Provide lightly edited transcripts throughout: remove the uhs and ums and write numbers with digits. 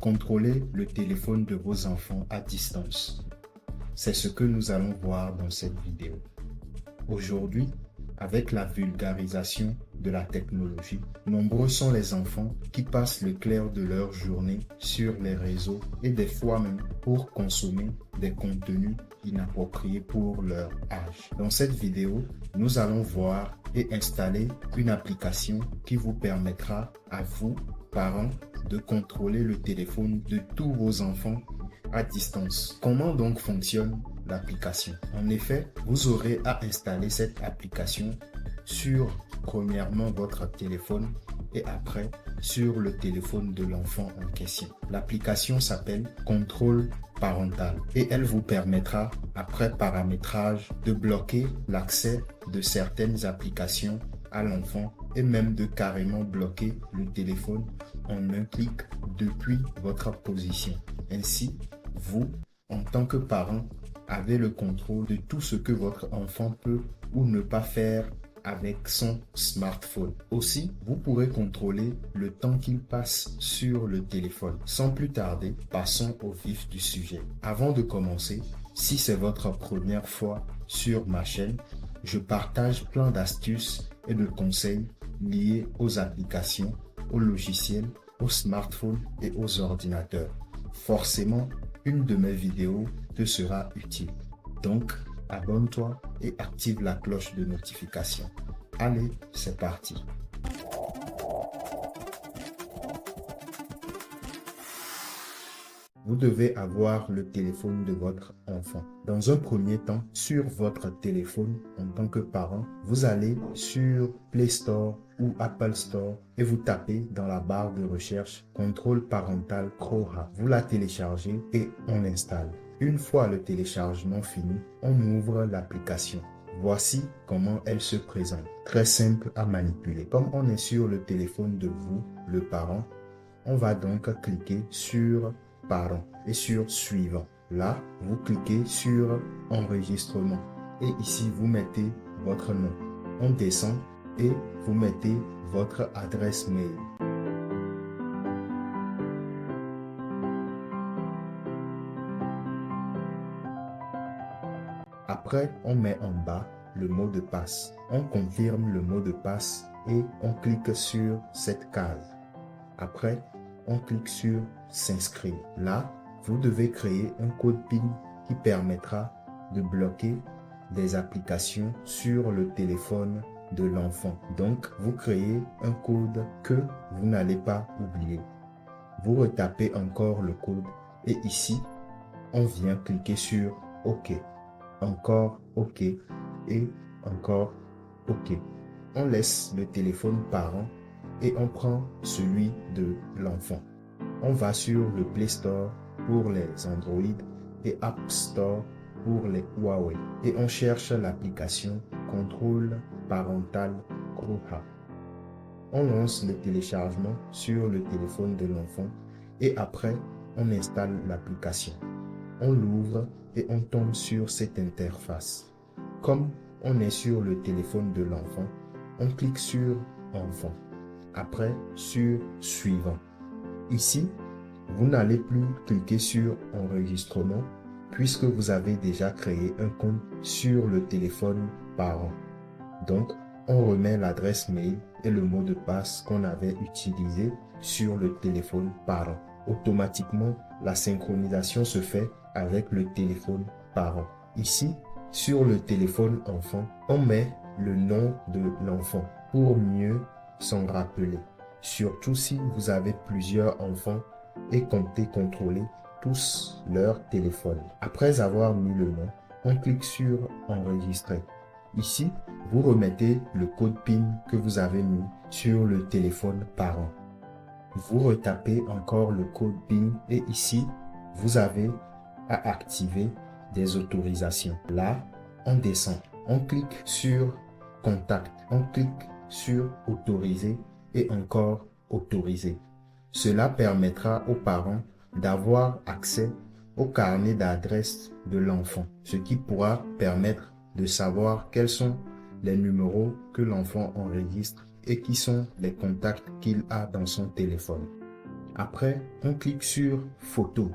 Contrôlez le téléphone de vos enfants à distance. C'est ce que nous allons voir dans cette vidéo. Aujourd'hui, avec la vulgarisation de la technologie, nombreux sont les enfants qui passent le clair de leur journée sur les réseaux et des fois même pour consommer des contenus inappropriés pour leur âge. Dans cette vidéo, nous allons voir et installer une application qui vous permettra à vous, parents, de contrôler le téléphone de tous vos enfants à distance. Comment donc fonctionne l'application? En effet, vous aurez à installer cette application sur premièrement votre téléphone et après sur le téléphone de l'enfant en question. L'application s'appelle Contrôle parental et elle vous permettra, après paramétrage, de bloquer l'accès de certaines applications à l'enfant et même de carrément bloquer le téléphone en un clic depuis votre position. Ainsi, vous, en tant que parent, avez le contrôle de tout ce que votre enfant peut ou ne pas faire avec son smartphone. Aussi, vous pourrez contrôler le temps qu'il passe sur le téléphone. Sans plus tarder, passons au vif du sujet. Avant de commencer, si c'est votre première fois sur ma chaîne, je partage plein d'astuces et de conseils liés aux applications, aux logiciels, aux smartphones et aux ordinateurs. Forcément, une de mes vidéos te sera utile. Donc, abonne-toi et active la cloche de notification. Allez, c'est parti. Vous devez avoir le téléphone de votre enfant. Dans un premier temps, sur votre téléphone, en tant que parent, vous allez sur Play Store ou Apple Store et vous tapez dans la barre de recherche Contrôle parental Croha. Vous la téléchargez et on l'installe. Une fois le téléchargement fini, on ouvre l'application. Voici comment elle se présente. Très simple à manipuler. Comme on est sur le téléphone de vous, le parent, on va donc cliquer sur Parent et sur Suivant. Là, vous cliquez sur Enregistrement et ici, vous mettez votre nom. On descend et vous mettez votre adresse mail. Après, on met en bas le mot de passe. On confirme le mot de passe et on clique sur cette case. Après, on clique sur S'inscrire. Là, vous devez créer un code PIN qui permettra de bloquer des applications sur le téléphone de l'enfant. Donc, vous créez un code que vous n'allez pas oublier. Vous retapez encore le code et ici, on vient cliquer sur OK. Encore OK et encore OK. On laisse le téléphone parent et on prend celui de l'enfant. On va sur le Play Store pour les Android et App Store pour les Huawei et on cherche l'application Contrôle parental Croha. On lance le téléchargement sur le téléphone de l'enfant et après on installe l'application. On l'ouvre et on tombe sur cette interface. Comme on est sur le téléphone de l'enfant, on clique sur Enfant. Après, sur Suivant. Ici, vous n'allez plus cliquer sur Enregistrement puisque vous avez déjà créé un compte sur le téléphone parent. Donc, on remet l'adresse mail et le mot de passe qu'on avait utilisé sur le téléphone parent. Automatiquement, la synchronisation se fait avec le téléphone parent. Ici, sur le téléphone enfant, on met le nom de l'enfant pour mieux s'en rappeler. Surtout si vous avez plusieurs enfants et comptez contrôler tous leur téléphone. Après avoir mis le nom, on clique sur Enregistrer. Ici, vous remettez le code PIN que vous avez mis sur le téléphone parent. Vous retapez encore le code PIN et ici, vous avez à activer des autorisations. Là, on descend. On clique sur Contact. On clique sur Autoriser et encore Autoriser. Cela permettra aux parents d'avoir accès au carnet d'adresse de l'enfant, ce qui pourra permettre de savoir quels sont les numéros que l'enfant enregistre et qui sont les contacts qu'il a dans son téléphone. Après, on clique sur Photo,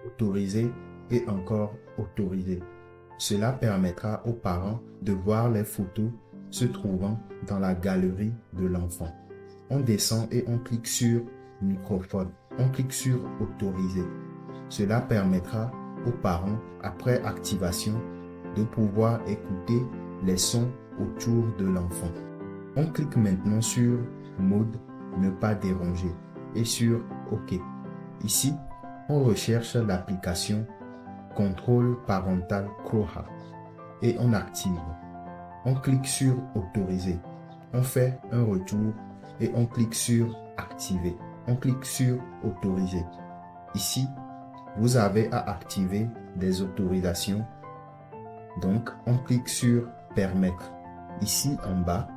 Autoriser et encore Autoriser. Cela permettra aux parents de voir les photos se trouvant dans la galerie de l'enfant. On descend et on clique sur Microphone. On clique sur Autoriser. Cela permettra aux parents, après activation, de pouvoir écouter les sons autour de l'enfant. On clique maintenant sur Mode Ne pas déranger et sur OK. Ici, on recherche l'application Contrôle parental Kroha et on active. On clique sur Autoriser. On fait un retour et on clique sur Activer. On clique sur Autoriser. Ici, vous avez à activer des autorisations. Donc, on clique sur Permettre. Ici en bas,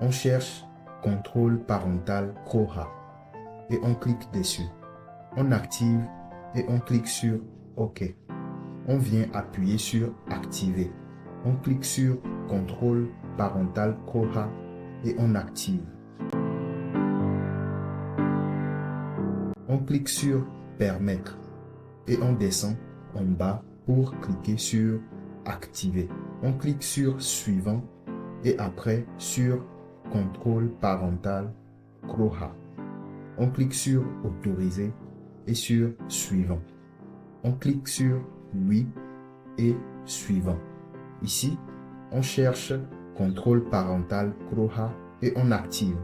on cherche Contrôle parental Kroha et on clique dessus. On active et on clique sur OK. On vient appuyer sur Activer. On clique sur Contrôle parental Kroha et on active. On clique sur Permettre et on descend en bas pour cliquer sur Activer. On clique sur Suivant et après sur Contrôle parental Kroha. On clique sur Autoriser et sur Suivant. On clique sur Oui et Suivant. Ici, on cherche Contrôle parental Kroha et on active.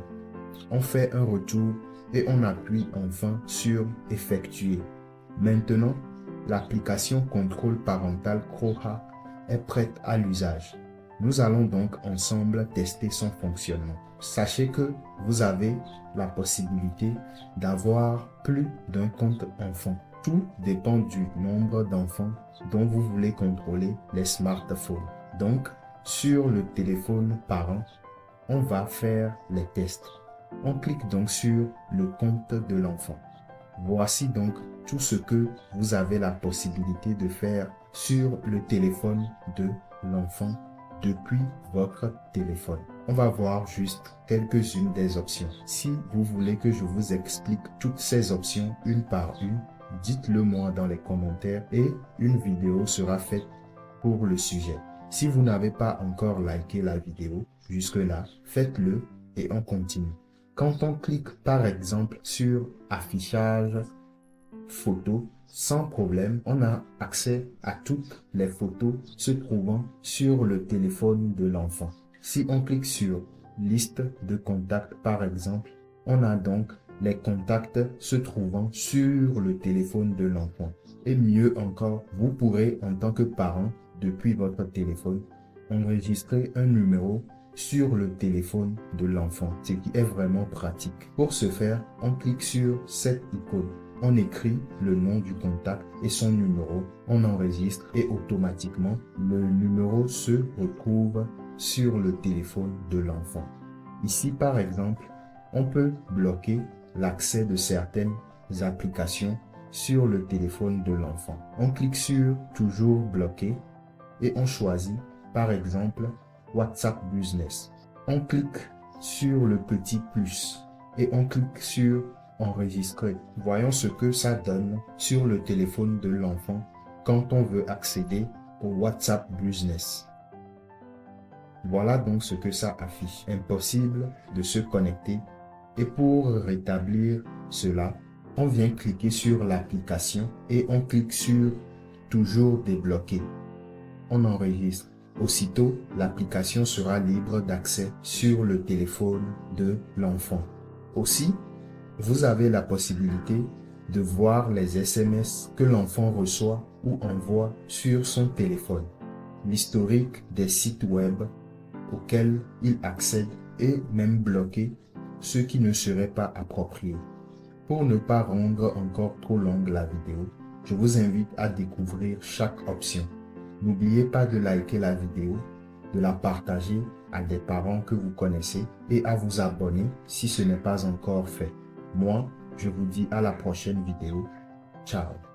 On fait un retour et on appuie enfin sur Effectuer. Maintenant, l'application Contrôle parental Kroha est prête à l'usage. Nous allons donc ensemble tester son fonctionnement. Sachez que vous avez la possibilité d'avoir plus d'un compte enfant. Tout dépend du nombre d'enfants dont vous voulez contrôler les smartphones. Donc, sur le téléphone parent, on va faire les tests. On clique donc sur le compte de l'enfant. Voici donc tout ce que vous avez la possibilité de faire sur le téléphone de l'enfant depuis votre téléphone. On va voir juste quelques-unes des options. Si vous voulez que je vous explique toutes ces options une par une, dites-le moi dans les commentaires et une vidéo sera faite pour le sujet. Si vous n'avez pas encore liké la vidéo jusque-là, faites-le et on continue. Quand on clique par exemple sur affichage photo, sans problème, on a accès à toutes les photos se trouvant sur le téléphone de l'enfant. Si on clique sur liste de contacts par exemple, on a donc les contacts se trouvant sur le téléphone de l'enfant. Et mieux encore, vous pourrez en tant que parent, depuis votre téléphone, enregistrer un numéro sur le téléphone de l'enfant, ce qui est vraiment pratique. Pour ce faire, on clique sur cette icône. On écrit le nom du contact et son numéro, on enregistre et automatiquement, le numéro se retrouve sur le téléphone de l'enfant. Ici, par exemple, on peut bloquer l'accès de certaines applications sur le téléphone de l'enfant. On clique sur Toujours bloqué et on choisit, par exemple, WhatsApp Business. On clique sur le petit plus et on clique sur Enregistrer. Voyons ce que ça donne sur le téléphone de l'enfant quand on veut accéder au WhatsApp Business. Voilà donc ce que ça affiche. Impossible de se connecter. Et pour rétablir cela, on vient cliquer sur l'application et on clique sur Toujours débloqué. On enregistre. Aussitôt, l'application sera libre d'accès sur le téléphone de l'enfant. Aussi, vous avez la possibilité de voir les SMS que l'enfant reçoit ou envoie sur son téléphone, l'historique des sites web auxquels il accède et même bloquer ceux qui ne seraient pas appropriés. Pour ne pas rendre encore trop longue la vidéo, je vous invite à découvrir chaque option. N'oubliez pas de liker la vidéo, de la partager à des parents que vous connaissez et à vous abonner si ce n'est pas encore fait. Moi, je vous dis à la prochaine vidéo. Ciao.